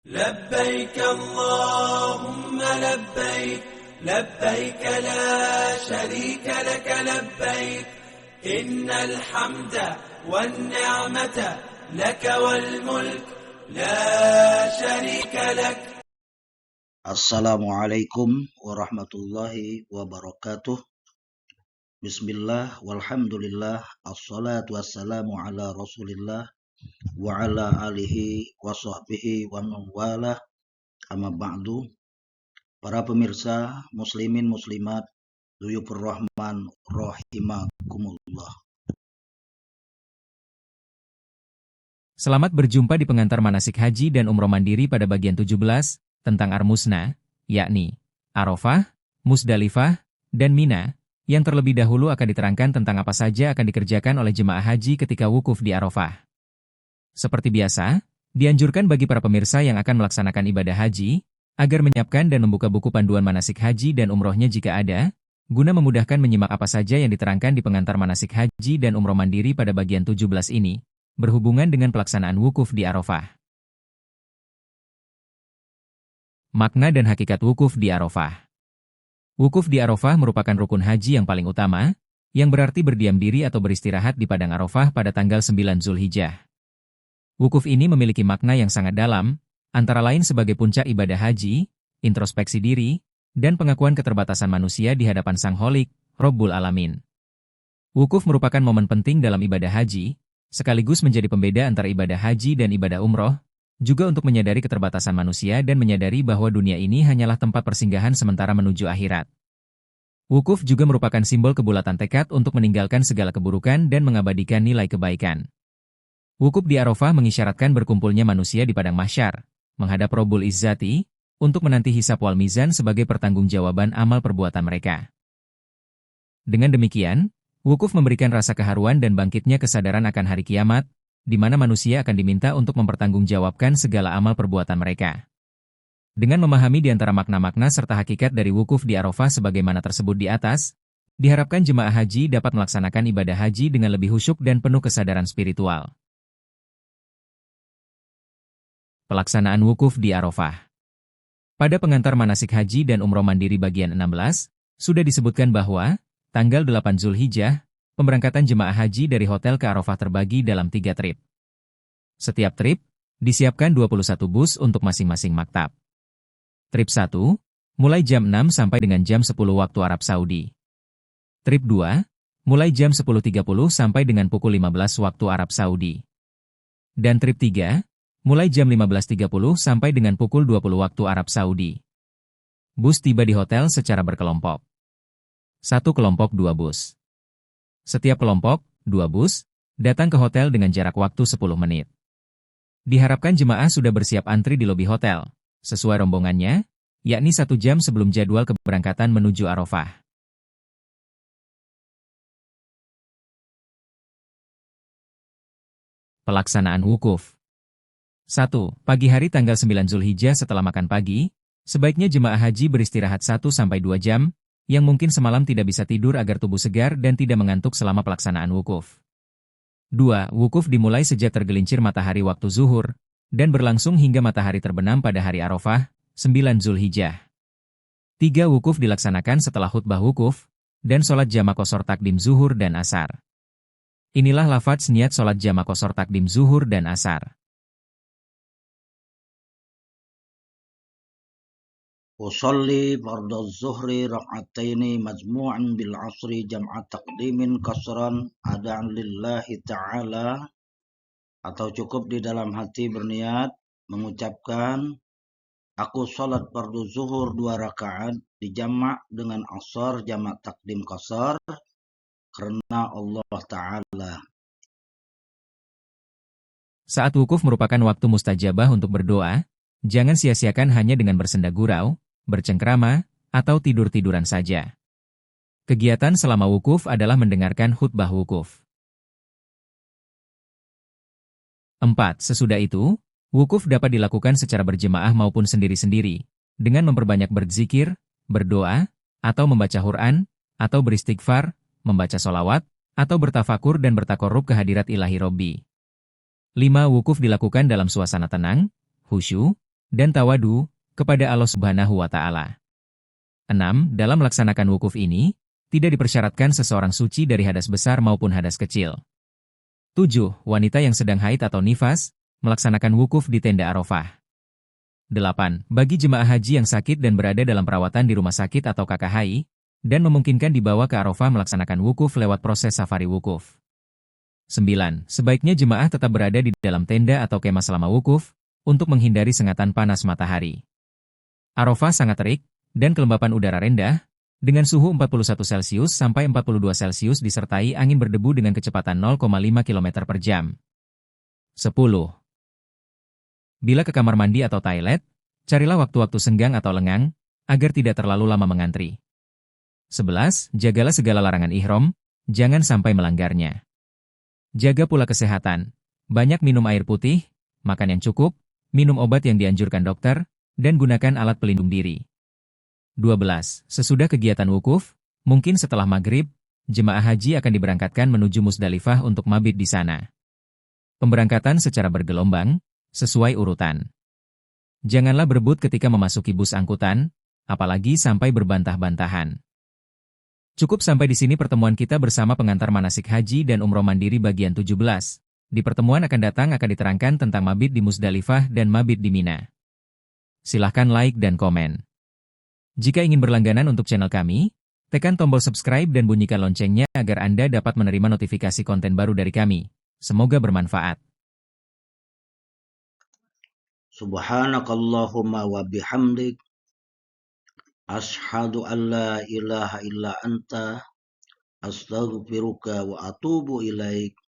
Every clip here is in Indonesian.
لبيك اللهم لبيك لبيك لا شريك لك لبيك إن الحمد والنعمة لك والملك لا شريك لك. Assalamualaikum warahmatullahi wabarakatuh. Bismillah walhamdulillah. Assalatu wassalamu ala rasulillah wa ala alihi wa sahbihi wa man walah. Amma ba'du. Para pemirsa muslimin muslimat Duyufur Rahman rahimakumullah. Selamat berjumpa di pengantar manasik haji dan umroh mandiri pada bagian 17 tentang Armusna, yakni Arafah, Musdalifah, dan Mina, yang terlebih dahulu akan diterangkan tentang apa saja akan dikerjakan oleh jemaah haji ketika wukuf di Arafah. Seperti biasa, dianjurkan bagi para pemirsa yang akan melaksanakan ibadah haji, agar menyiapkan dan membuka buku panduan manasik haji dan umrohnya jika ada, guna memudahkan menyimak apa saja yang diterangkan di pengantar manasik haji dan umroh mandiri pada bagian 17 ini, berhubungan dengan pelaksanaan wukuf di Arafah. Makna dan hakikat wukuf di Arafah. Wukuf di Arafah merupakan rukun haji yang paling utama, yang berarti berdiam diri atau beristirahat di padang Arafah pada tanggal 9 Zulhijjah. Wukuf ini memiliki makna yang sangat dalam, antara lain sebagai puncak ibadah haji, introspeksi diri, dan pengakuan keterbatasan manusia di hadapan Sang Holik, Rabbul Alamin. Wukuf merupakan momen penting dalam ibadah haji, sekaligus menjadi pembeda antara ibadah haji dan ibadah umroh, juga untuk menyadari keterbatasan manusia dan menyadari bahwa dunia ini hanyalah tempat persinggahan sementara menuju akhirat. Wukuf juga merupakan simbol kebulatan tekad untuk meninggalkan segala keburukan dan mengabadikan nilai kebaikan. Wukuf di Arafah mengisyaratkan berkumpulnya manusia di padang mahsyar, menghadap Rabbul Izzati, untuk menanti hisab wal mizan sebagai pertanggungjawaban amal perbuatan mereka. Dengan demikian, wukuf memberikan rasa keharuan dan bangkitnya kesadaran akan hari kiamat, di mana manusia akan diminta untuk mempertanggungjawabkan segala amal perbuatan mereka. Dengan memahami di antara makna-makna serta hakikat dari wukuf di Arafah sebagaimana tersebut di atas, diharapkan jemaah haji dapat melaksanakan ibadah haji dengan lebih khusyuk dan penuh kesadaran spiritual. Pelaksanaan wukuf di Arafah. Pada pengantar manasik haji dan umroh mandiri bagian 16, sudah disebutkan bahwa, tanggal 8 Zulhijjah, pemberangkatan jemaah haji dari hotel ke Arafah terbagi dalam 3 trip. Setiap trip, disiapkan 21 bus untuk masing-masing maktab. Trip 1, mulai jam 6 sampai dengan jam 10 waktu Arab Saudi. Trip 2, mulai jam 10.30 sampai dengan pukul 15 waktu Arab Saudi. Dan trip 3, mulai jam 15.30 sampai dengan pukul 20 waktu Arab Saudi. Bus tiba di hotel secara berkelompok. 1 kelompok 2 bus. Setiap kelompok, 2 bus, datang ke hotel dengan jarak waktu 10 menit. Diharapkan jemaah sudah bersiap antri di lobi hotel, sesuai rombongannya, yakni 1 jam sebelum jadwal keberangkatan menuju Arafah. Pelaksanaan wukuf. 1. Pagi hari tanggal 9 Zulhijjah setelah makan pagi, sebaiknya jemaah haji beristirahat 1-2 jam, yang mungkin semalam tidak bisa tidur agar tubuh segar dan tidak mengantuk selama pelaksanaan wukuf. 2. Wukuf dimulai sejak tergelincir matahari waktu zuhur, dan berlangsung hingga matahari terbenam pada hari Arafah, 9 Zulhijjah. 3. Wukuf dilaksanakan setelah khutbah wukuf, dan sholat jamak qashar takdim zuhur dan asar. Inilah lafadz niat sholat jamak qashar takdim zuhur dan asar. Usolli fardhu zuhri rak'ataini majmu'an bil asri jam'a taqdimin kasran adaan lillahi ta'ala, atau cukup di dalam hati berniat mengucapkan aku salat fardhu zuhur 2 rakaat dijamak dengan asar jamak takdim kasar karena Allah Ta'ala. Saat wukuf merupakan waktu mustajabah untuk berdoa, jangan sia-siakan hanya dengan bersenda gurau, bercengkrama, atau tidur-tiduran saja. Kegiatan selama wukuf adalah mendengarkan khutbah wukuf. 4. Sesudah itu, wukuf dapat dilakukan secara berjemaah maupun sendiri-sendiri, dengan memperbanyak berzikir, berdoa, atau membaca Quran, atau beristighfar, membaca sholawat, atau bertafakur dan bertakorup ke hadirat ilahi Robbi. 5. Wukuf dilakukan dalam suasana tenang, khusyuk, dan tawadu kepada Allah Subhanahu wa Ta'ala. 6. Dalam melaksanakan wukuf ini, tidak dipersyaratkan seseorang suci dari hadas besar maupun hadas kecil. 7. Wanita yang sedang haid atau nifas, melaksanakan wukuf di tenda Arafah. 8. Bagi jemaah haji yang sakit dan berada dalam perawatan di rumah sakit atau KKHI, dan memungkinkan dibawa ke Arafah melaksanakan wukuf lewat proses safari wukuf. 9. Sebaiknya jemaah tetap berada di dalam tenda atau kemah selama wukuf, untuk menghindari sengatan panas matahari. Arafah sangat terik, dan kelembapan udara rendah, dengan suhu 41 Celcius sampai 42 Celcius disertai angin berdebu dengan kecepatan 0,5 km per jam. 10. Bila ke kamar mandi atau toilet, carilah waktu-waktu senggang atau lengang, agar tidak terlalu lama mengantri. 11. Jagalah segala larangan ihram, jangan sampai melanggarnya. Jaga pula kesehatan, banyak minum air putih, makan yang cukup, minum obat yang dianjurkan dokter, dan gunakan alat pelindung diri. 12. Sesudah kegiatan wukuf, mungkin setelah maghrib, jemaah haji akan diberangkatkan menuju Musdalifah untuk mabit di sana. Pemberangkatan secara bergelombang, sesuai urutan. Janganlah berebut ketika memasuki bus angkutan, apalagi sampai berbantah-bantahan. Cukup sampai di sini pertemuan kita bersama pengantar manasik haji dan umroh mandiri bagian 17. Di pertemuan akan datang akan diterangkan tentang mabit di Musdalifah dan mabit di Mina. Silahkan like dan komen. Jika ingin berlangganan untuk channel kami, tekan tombol subscribe dan bunyikan loncengnya agar Anda dapat menerima notifikasi konten baru dari kami. Semoga bermanfaat. Subhanakallahumma wa bihamdik. Ashhadu an la ilaha illa anta. Astaghfiruka wa atubu ilaik.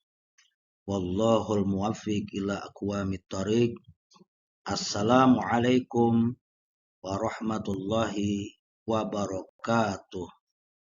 Wallahul muwaffiq ila aqwamit thariq. Assalamualaikum warahmatullahi wabarakatuh.